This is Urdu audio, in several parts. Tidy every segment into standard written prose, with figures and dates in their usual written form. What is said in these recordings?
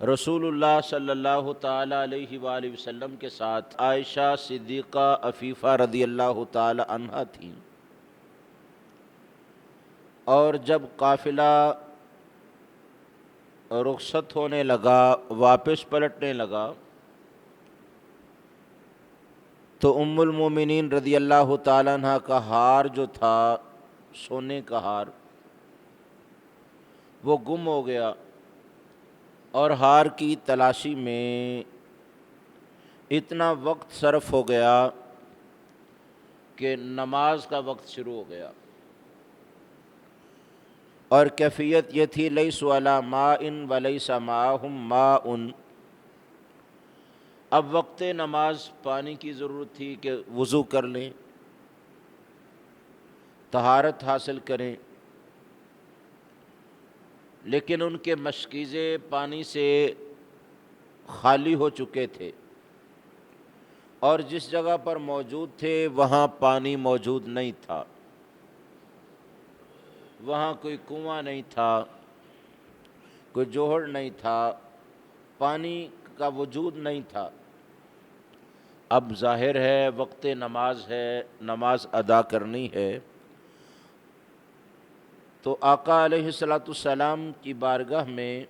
رسول اللہ صلی اللہ تعالیٰ علیہ وآلہ وسلم کے ساتھ عائشہ صدیقہ عفیفہ رضی اللہ تعالی عنہا تھیں، اور جب قافلہ رخصت ہونے لگا، واپس پلٹنے لگا، تو ام المومنین رضی اللہ تعالیٰ عنہ کا ہار جو تھا، سونے کا ہار، وہ گم ہو گیا، اور ہار کی تلاشی میں اتنا وقت صرف ہو گیا کہ نماز کا وقت شروع ہو گیا، اور کیفیت یہ تھی لیسوا علی ماء ولیس معہم ماء۔ اب وقت نماز پانی کی ضرورت تھی کہ وضو کر لیں، طہارت حاصل کریں، لیکن ان کے مشکیزے پانی سے خالی ہو چکے تھے، اور جس جگہ پر موجود تھے وہاں پانی موجود نہیں تھا، وہاں کوئی کنواں نہیں تھا، کوئی جوہر نہیں تھا، پانی کا وجود نہیں تھا۔ اب ظاہر ہے وقت نماز ہے، نماز ادا کرنی ہے، تو آقا علیہ السلام کی بارگاہ میں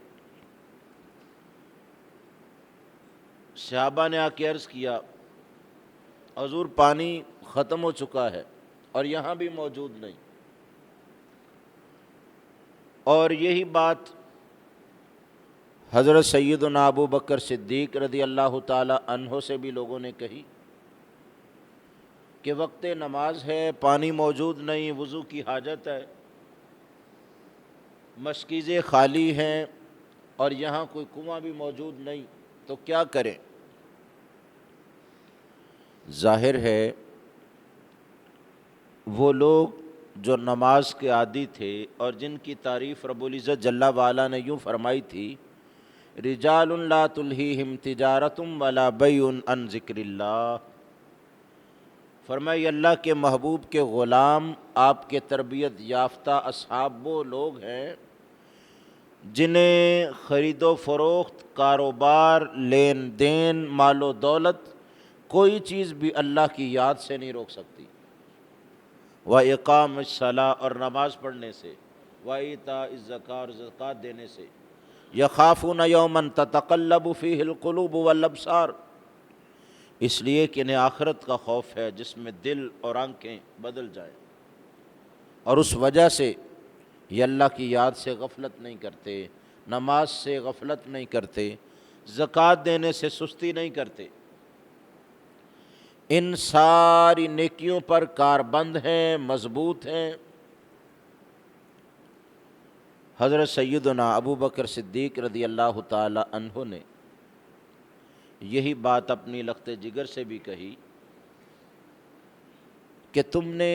صحابہ نے آ کے عرض کیا، حضور پانی ختم ہو چکا ہے اور یہاں بھی موجود نہیں۔ اور یہی بات حضرت سیدنا ابو بکر صدیق رضی اللہ تعالی عنہ سے بھی لوگوں نے کہی کہ وقت نماز ہے، پانی موجود نہیں، وضو کی حاجت ہے، مشکیزیں خالی ہیں، اور یہاں کوئی کنواں بھی موجود نہیں، تو کیا کریں؟ ظاہر ہے وہ لوگ جو نماز کے عادی تھے اور جن کی تعریف رب العزت جل وعلا نے یوں فرمائی تھی، رجال لا تلہیہم تجارۃ ولا بیع عن ذکر اللہ، فرمائی اللہ کے محبوب کے غلام، آپ کے تربیت یافتہ اصحاب وہ لوگ ہیں جنہیں خرید و فروخت، کاروبار، لین دین، مال و دولت، کوئی چیز بھی اللہ کی یاد سے نہیں روک سکتی، وَإِقَامِ الصَّلَاةِ، اور نماز پڑھنے سے، وَإِيتَاءِ الزَّكَاةِ، اور زکوٰۃ دینے سے، يَخَافُونَ يَوْمًا تَتَقَلَّبُ فِيهِ الْقُلُوبُ وَالْأَبْصَارُ، اس لیے کہ انہیں آخرت کا خوف ہے جس میں دل اور آنکھیں بدل جائیں، اور اس وجہ سے یہ اللہ کی یاد سے غفلت نہیں کرتے، نماز سے غفلت نہیں کرتے، زکوٰۃ دینے سے سستی نہیں کرتے، ان ساری نیکیوں پر کاربند ہیں، مضبوط ہیں۔ حضرت سیدنا ابو بکر صدیق رضی اللہ تعالی عنہ نے یہی بات اپنی لخت جگر سے بھی کہی کہ تم نے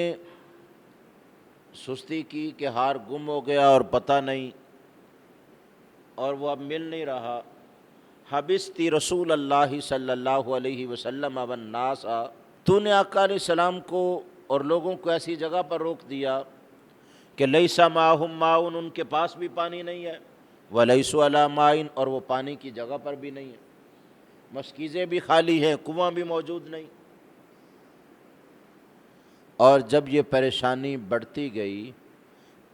سستی کی کہ ہار گم ہو گیا اور پتہ نہیں، اور وہ اب مل نہیں رہا، حبستی رسول اللہ صلی اللہ علیہ وسلم والناس، تو نے آقا علیہ السلام کو اور لوگوں کو ایسی جگہ پر روک دیا کہ لیس معہم ماء، ان کے پاس بھی پانی نہیں ہے، ولیس علی ماء، اور وہ پانی کی جگہ پر بھی نہیں ہے، مشکیزیں بھی خالی ہیں، کنواں بھی موجود نہیں۔ اور جب یہ پریشانی بڑھتی گئی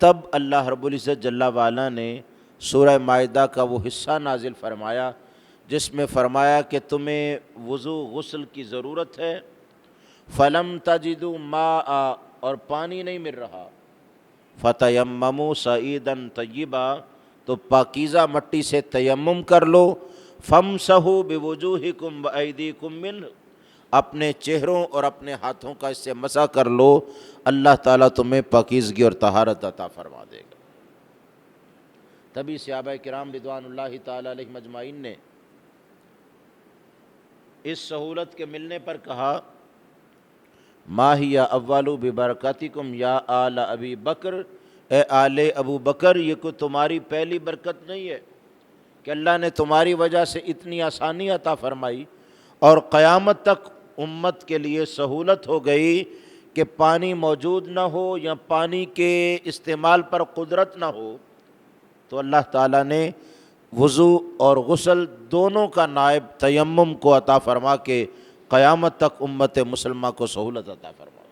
تب اللہ رب العزت جل وعلا نے سورہ مائدہ کا وہ حصہ نازل فرمایا جس میں فرمایا کہ تمہیں وضو غسل کی ضرورت ہے، فلم تجدوا ماء، اور پانی نہیں مل رہا، فتیمموا صعیدا طیبا، تو پاکیزہ مٹی سے تیمم کر لو، فامسحوا بوجوہکم وایدیکم منہ، اپنے چہروں اور اپنے ہاتھوں کا اس سے مسح کر لو، اللہ تعالیٰ تمہیں پاکیزگی اور طہارت عطا فرما دے گا۔ تبھی صحابہ کرام رضوان اللہ تعالیٰ علیہم اجمعین نے اس سہولت کے ملنے پر کہا، ما ہی اول ببرکاتکم یا آل ابی بکر، اے آل ابو بکر، یہ کوئی تمہاری پہلی برکت نہیں ہے کہ اللہ نے تمہاری وجہ سے اتنی آسانی عطا فرمائی اور قیامت تک امت کے لیے سہولت ہو گئی کہ پانی موجود نہ ہو یا پانی کے استعمال پر قدرت نہ ہو، تو اللہ تعالیٰ نے وضو اور غسل دونوں کا نائب تیمم کو عطا فرما کے قیامت تک امت مسلمہ کو سہولت عطا فرما۔